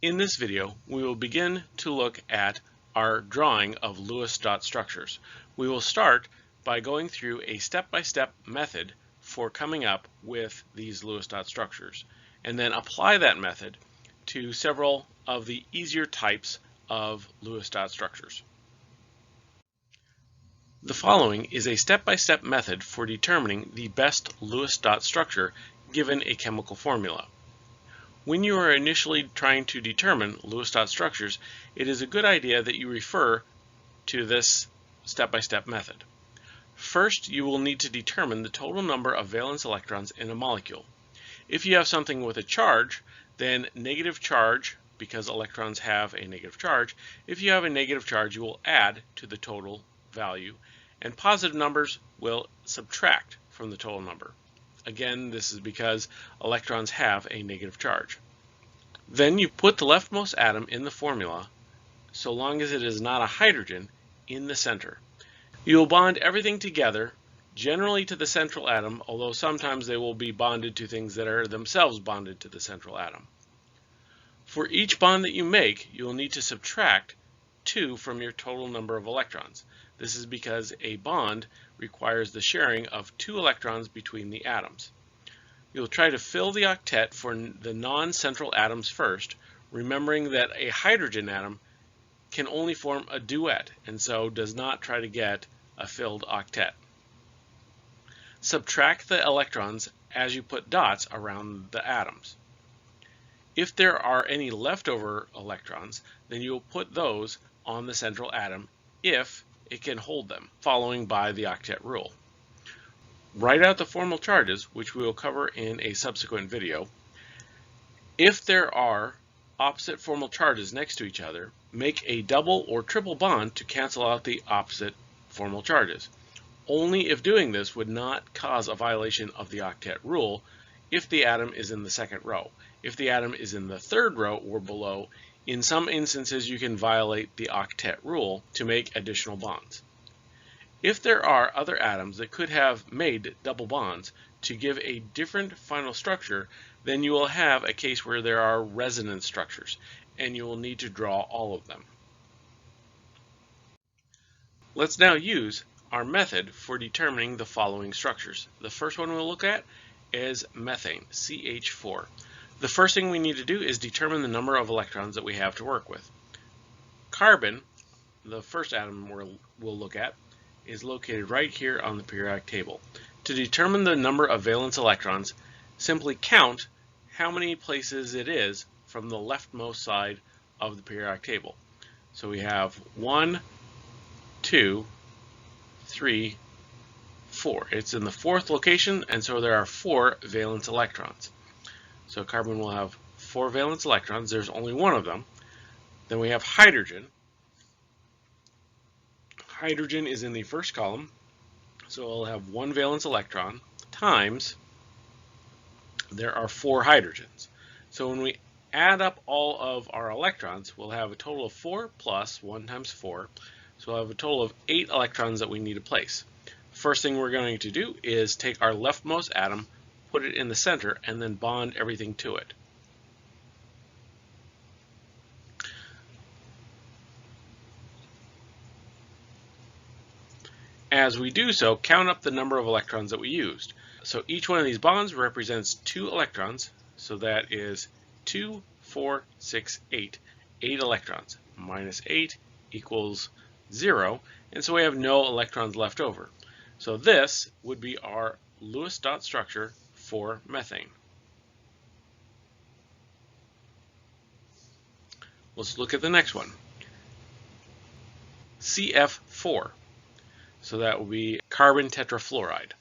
In this video, we will begin to look at our drawing of Lewis dot structures. We will start by going through a step-by-step method for coming up with these Lewis dot structures, and then apply that method to several of the easier types of Lewis dot structures. The following is a step-by-step method for determining the best Lewis dot structure given a chemical formula. When you are initially trying to determine Lewis dot structures, it is a good idea that you refer to this step-by-step method. First, you will need to determine the total number of valence electrons in a molecule. If you have something with a charge, then negative charge, because electrons have a negative charge, if you have a negative charge, you will add to the total value, and positive numbers will subtract from the total number. Again, this is because electrons have a negative charge. Then you put the leftmost atom in the formula, so long as it is not a hydrogen, in the center. You will bond everything together, generally to the central atom, although sometimes they will be bonded to things that are themselves bonded to the central atom. For each bond that you make, you will need to subtract 2 from your total number of electrons. This is because a bond requires the sharing of 2 electrons between the atoms. You'll try to fill the octet for the non-central atoms first, remembering that a hydrogen atom can only form a duet, and so does not try to get a filled octet. Subtract the electrons as you put dots around the atoms. If there are any leftover electrons, then you will put those on the central atom if it can hold them, following by the octet rule. Write out the formal charges, which we will cover in a subsequent video. If there are opposite formal charges next to each other, make a double or triple bond to cancel out the opposite formal charges. Only if doing this would not cause a violation of the octet rule if the atom is in the second row. If the atom is in the third row or below, in some instances you can violate the octet rule to make additional bonds. If there are other atoms that could have made double bonds to give a different final structure, then you will have a case where there are resonance structures, and you will need to draw all of them. Let's now use our method for determining the following structures. The first one we'll look at is methane, CH4. The first thing we need to do is determine the number of electrons that we have to work with. Carbon, the first atom we'll look at, is located right here on the periodic table. To determine the number of valence electrons, simply count how many places it is from the leftmost side of the periodic table. So we have 1, 2, 3, 4. It's in the 4th location, and so there are 4 valence electrons. So carbon will have 4 valence electrons. There's only one of them. Then we have hydrogen. Hydrogen is in the first column, so it'll have 1 valence electron times there are 4 hydrogens. So when we add up all of our electrons, we'll have a total of 4 plus 1 times 4. So we'll have a total of 8 electrons that we need to place. First thing we're going to do is take our leftmost atom, put it in the center, and then bond everything to it. As we do so, count up the number of electrons that we used. So each one of these bonds represents 2 electrons, so that is 2, 4, 6, 8. 8 electrons. Minus 8 equals 0, and so we have no electrons left over. So this would be our Lewis dot structure for methane. Let's look at the next one. CF4. So that will be carbon tetrafluoride.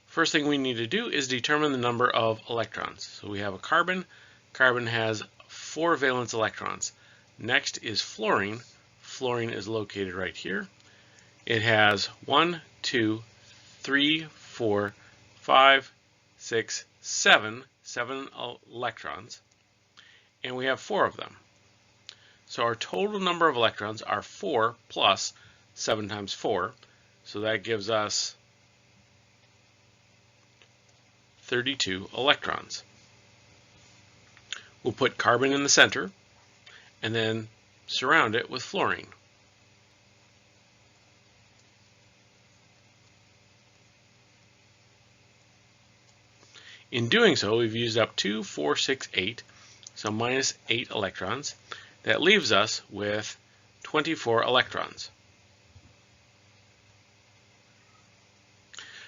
First thing we need to do is determine the number of electrons. So we have a carbon. Carbon has 4 valence electrons. Next is fluorine. Fluorine is located right here. It has 1, 2, 3, 4, 5, 6, 7 electrons, and we have 4 of them. So our total number of electrons are 4 plus 7 times 4, so that gives us 32 electrons. We'll put carbon in the center, and then surround it with fluorine. In doing so, we've used up 2, 4, 6, 8, so minus 8 electrons. That leaves us with 24 electrons.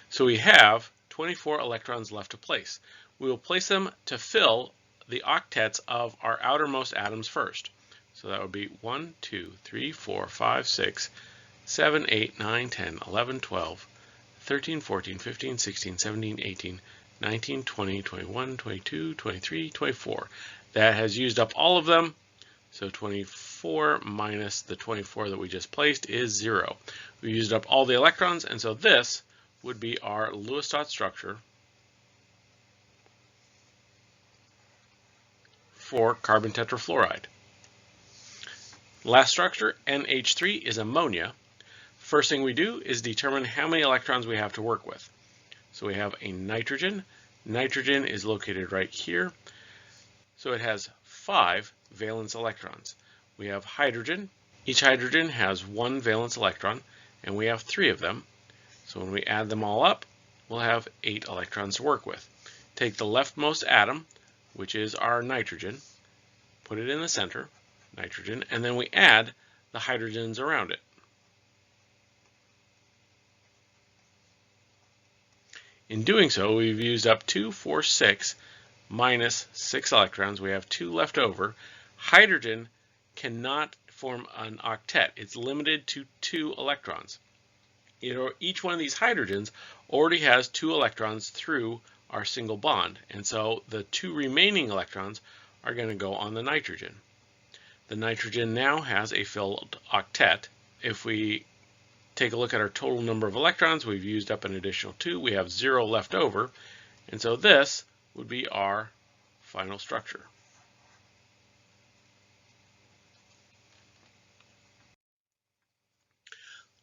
So we have 24 electrons left to place. We will place them to fill the octets of our outermost atoms first. So that would be 1, 2, 3, 4, 5, 6, 7, 8, 9, 10, 11, 12, 13, 14, 15, 16, 17, 18, 19, 20, 21, 22, 23, 24. That has used up all of them. So 24 minus the 24 that we just placed is 0. We used up all the electrons, and so this would be our Lewis dot structure for carbon tetrafluoride. Last structure, NH3, is ammonia. First thing we do is determine how many electrons we have to work with. So we have a nitrogen. Nitrogen is located right here. So it has 5 valence electrons. We have hydrogen. Each hydrogen has 1 valence electron, and we have 3 of them. So when we add them all up, we'll have 8 electrons to work with. Take the leftmost atom, which is our nitrogen, put it in the center, nitrogen, and then we add the hydrogens around it. In doing so, we've used up 2, 4, 6 minus 6 electrons. We have 2 left over. Hydrogen cannot form an octet. It's limited to 2 electrons. Each one of these hydrogens already has 2 electrons through our single bond, and so the 2 remaining electrons are going to go on the nitrogen. The nitrogen now has a filled octet. If we take a look at our total number of electrons, we've used up an additional 2. We have 0 left over, and so this would be our final structure.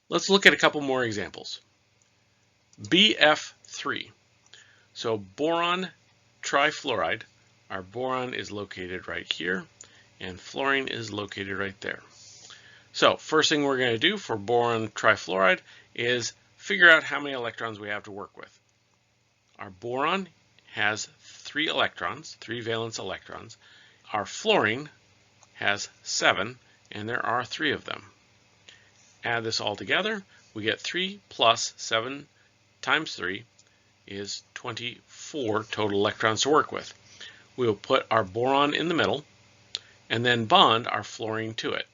Let's look at a couple more examples. BF3. So boron trifluoride. Our boron is located right here, and fluorine is located right there. So first thing we're going to do for boron trifluoride is figure out how many electrons we have to work with. Our boron has 3 electrons, 3 valence electrons. Our fluorine has 7, and there are 3 of them. Add this all together, we get 3 plus 7 times 3 is 24 total electrons to work with. We will put our boron in the middle and then bond our fluorine to it.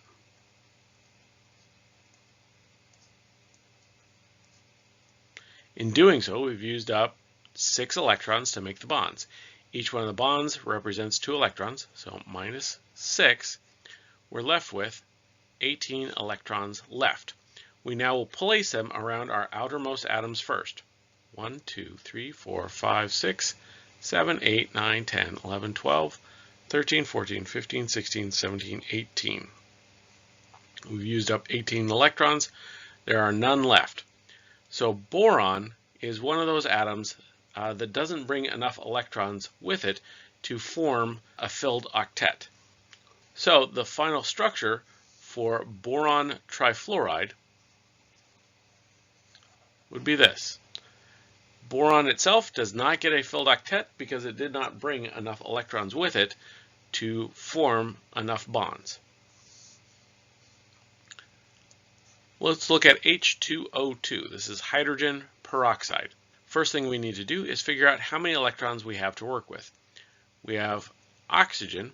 In doing so, we've used up 6 electrons to make the bonds. Each one of the bonds represents 2 electrons, so minus 6. We're left with 18 electrons left. We now will place them around our outermost atoms first. 1, 2, 3, 4, 5, 6, 7, 8, 9, 10, 11, 12, 13, 14, 15, 16, 17, 18. We've used up 18 electrons. There are none left. So boron is one of those atoms that doesn't bring enough electrons with it to form a filled octet. So the final structure for boron trifluoride would be this. Boron itself does not get a filled octet because it did not bring enough electrons with it to form enough bonds. Let's look at H2O2. This is hydrogen peroxide. First thing we need to do is figure out how many electrons we have to work with. We have oxygen.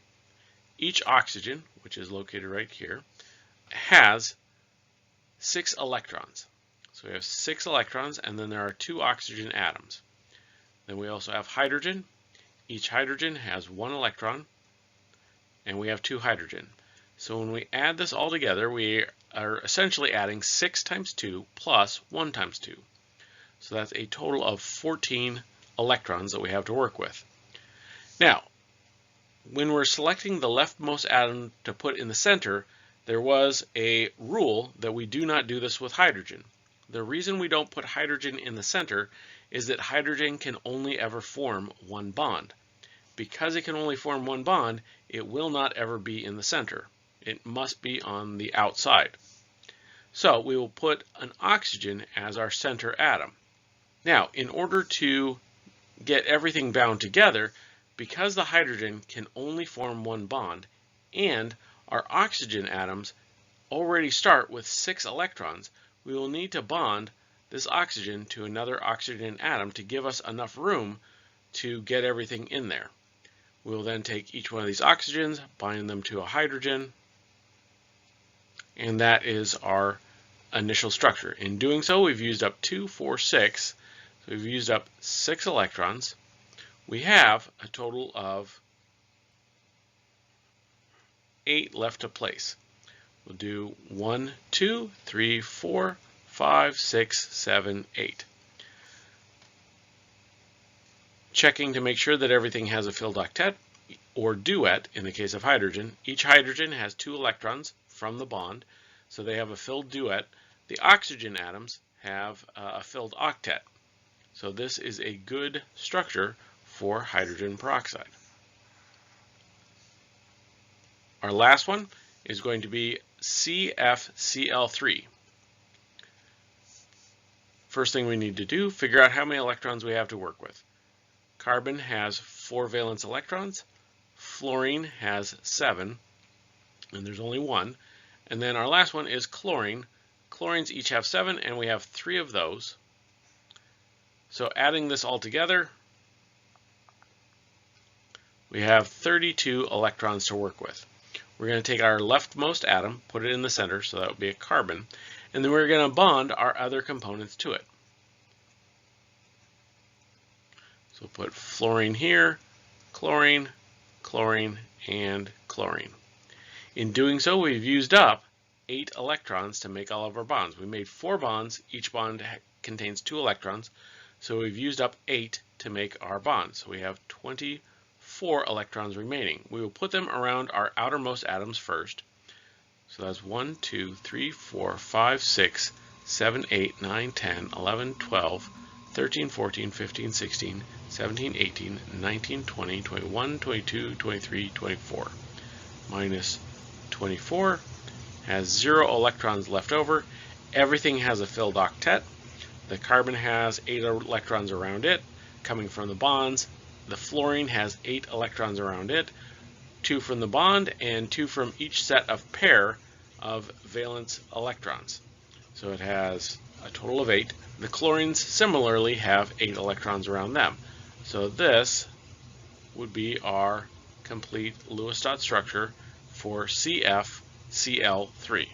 Each oxygen, which is located right here, has 6 electrons. So we have 6 electrons, and then there are 2 oxygen atoms. Then we also have hydrogen. Each hydrogen has 1 electron, and we have 2 hydrogen. So when we add this all together, we are essentially adding 6 times 2 plus 1 times 2. So that's a total of 14 electrons that we have to work with. Now, when we're selecting the leftmost atom to put in the center, there was a rule that we do not do this with hydrogen. The reason we don't put hydrogen in the center is that hydrogen can only ever form 1 bond. Because it can only form 1 bond, it will not ever be in the center. It must be on the outside. So we will put an oxygen as our center atom. Now, in order to get everything bound together, because the hydrogen can only form one bond, and our oxygen atoms already start with 6 electrons, we will need to bond this oxygen to another oxygen atom to give us enough room to get everything in there. We will then take each one of these oxygens, bind them to a hydrogen, and that is our initial structure. In doing so, we've used up 2, 4, 6. So we've used up 6 electrons. We have a total of 8 left to place. We'll do 1, 2, 3, 4, 5, 6, 7, 8. Checking to make sure that everything has a filled octet or duet in the case of hydrogen. Each hydrogen has 2 electrons from the bond, so they have a filled duet. The oxygen atoms have a filled octet. So this is a good structure for hydrogen peroxide. Our last one is going to be CFCl3. First thing we need to do, figure out how many electrons we have to work with. Carbon has 4 valence electrons, fluorine has 7, and there's only 1. And then our last one is chlorine. Chlorines each have 7, and we have 3 of those. So adding this all together, we have 32 electrons to work with. We're going to take our leftmost atom, put it in the center, so that would be a carbon, and then we're going to bond our other components to it. So we'll put fluorine here, chlorine, chlorine, and chlorine. In doing so, we've used up 8 electrons to make all of our bonds. We made 4 bonds. Each bond contains 2 electrons. So we've used up 8 to make our bonds. So we have 24 electrons remaining. We will put them around our outermost atoms first. So that's 1, 2, 3, 4, 5, 6, 7, 8, 9, 10, 11, 12, 13, 14, 15, 16, 17, 18, 19, 20, 21, 22, 23, 24. Minus 24 has 0 electrons left over. Everything has a filled octet. The carbon has 8 electrons around it coming from the bonds. The fluorine has 8 electrons around it, 2 from the bond and 2 from each set of pair of valence electrons. So it has a total of 8. The chlorines similarly have 8 electrons around them. So this would be our complete Lewis dot structure for CFCl3.